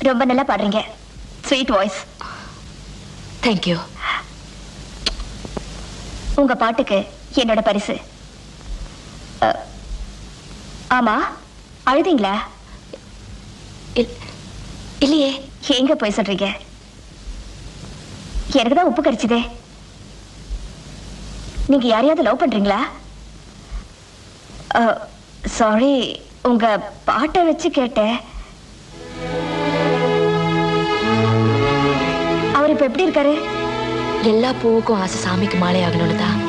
ரொம்ப நல்லா பாடுறீங்க. Sweet voice. தேங்க்யூ. உங்க பாட்டுக்கு என்னோட பரிசு. ஆமா, அழுதீங்களா? இல்லையே. எங்க போய் சொல்றீங்க? எனக்குதான் உப்பு கரிச்சுதே. நீங்க யாரையாவது லவ் பண்றீங்களா? சாரி, உங்க பாட்டை வச்சு கேட்டேன். அவர் இப்ப எப்படி இருக்காரு? எல்லா பூவுக்கும் ஆசை சாமிக்கு மாலை ஆகணும்னு தான்.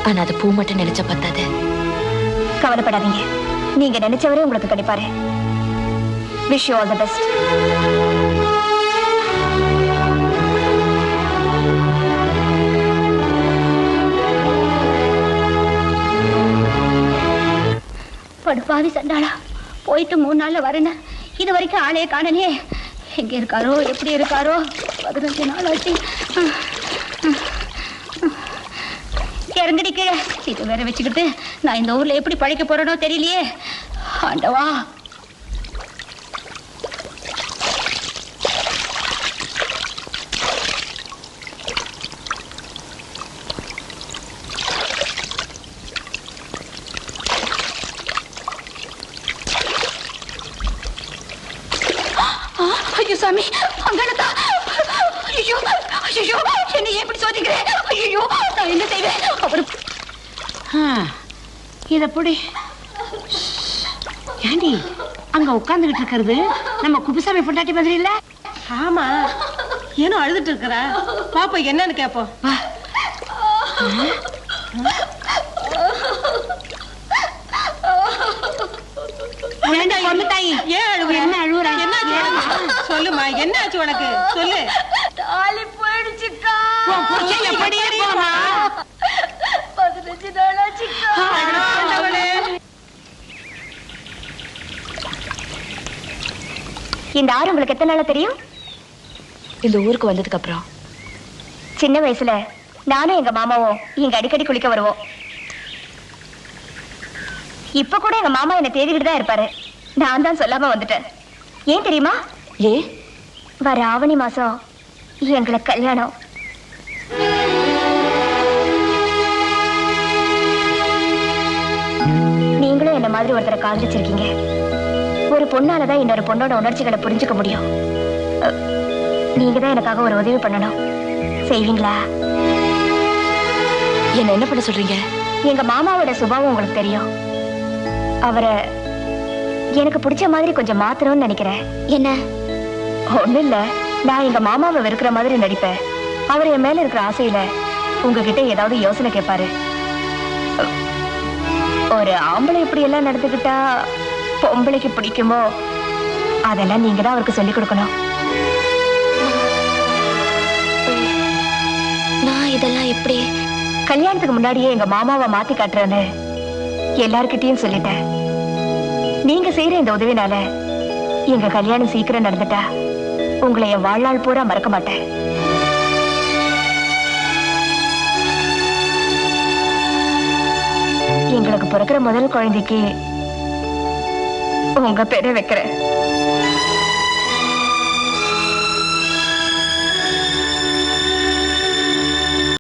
ஆனா அது பூ மட்டும் நினைச்ச பத்தாது. கவலைப்படாதீங்க, நீங்க நினைச்சவரே உங்களுக்கு கிடைப்பாரு. Wish you all the best. படுப்பாவி சண்டாளா, போயிட்டு 3 நாள்ல வரேன்னு இது வரைக்கும் ஆளையே காணனே. எங்க இருக்காரோ, எப்படி இருக்காரோ? 15 நாள் ஆச்சு. இறங்கடி கீழே. இது வேற வச்சுக்கிட்டு நான் இந்த ஊர்ல எப்படி பழைக்க போறேனோ தெரியலையே. ஆண்டவா. ஐயோ சாமி, அங்கனதா. ஐயோ ஐயோ, என்ன எப்படி சோதிக்கிறேன்? ஐயோ, நான் என்ன செய்வேன்? அவரு இத புடி. ஏண்டி அங்க உட்கார்ந்துகிட்டு இருக்கிறது நம்ம குப்புசாமி பொண்டாட்டி மாதிரி இல்ல? ஆமா, ஏனோ அழுதுட்டு இருக்கிற. பாப்பா என்னன்னு கேப்போம். சொல்லுமா, என்னாச்சு உனக்கு? சொல்லு. தாலி போயிடுச்சுக்கா. 15 நாள் ஆச்சுக்கா. இந்த ஆறு உங்களுக்கு எத்தனை நாளா தெரியும்? இந்த ஊருக்கு வந்ததுக்கு அப்புறம். சின்ன வயசுல நானும் எங்க மாமாவும் இங்க அடிக்கடி குளிக்க வருவோம். இப்ப கூட எங்க மாமா என்ன தேடிக்கிட்டு தான் இருப்பாரு. நான் தான் சொல்லாம வந்துட்டேன். ஏன் தெரியுமா? ஏன்? வர ஆவணி மாசம் எங்களுக்கு கல்யாணம். நீங்களும் என்ன மாதிரி ஒருத்தரை காதலிச்சிருக்கீங்க. ஒரு பொண்ணாலதான் இன்னொரு பொண்ணோட உணர்ச்சிகளை புரிஞ்சுக்க முடியும். நீங்க தான் எனக்காக ஒரு உதவி பண்ணணும். செய்வீங்களா? என்ன என்ன பண்ண சொல்றீங்க? எங்க மாமாவோட சுபாவம் உங்களுக்கு தெரியும். அவரை எனக்கு பிடிச்ச மாதிரி கொஞ்சம் மாத்தணும்னு நினைக்கிறேன். என்ன? ஒண்ணும் இல்ல, நான் எங்க மாமாவை வெறுக்கிற மாதிரி நடிப்பேன். அவர் என் மேல இருக்கிற ஆசையில உங்ககிட்ட ஏதாவது யோசனை கேட்பாரு. ஒரு ஆம்பளை இப்படி எல்லாம் நடந்துக்கிட்டா பொம்பளைக்கு பிடிக்குமோ அதெல்லாம் நீங்க தான் அவருக்கு சொல்லிக் கொடுக்கணும். நான் இதெல்லாம் எப்படி? கல்யாணத்துக்கு முன்னாடியே எங்க மாமாவை மாத்தி காட்டுறேன்னு எல்லார்கிட்டயும் சொல்லிட்டேன். நீங்க செய்யற இந்த உதவினால எங்க கல்யாணம் சீக்கிரம் நடந்துட்டா உங்களை என் வாழ்நாள் பூரா மறக்க மாட்டேன். எங்களுக்கு பிறக்கிற முதல் குழந்தைக்கு உங்க பேரை வைக்கிறேன்.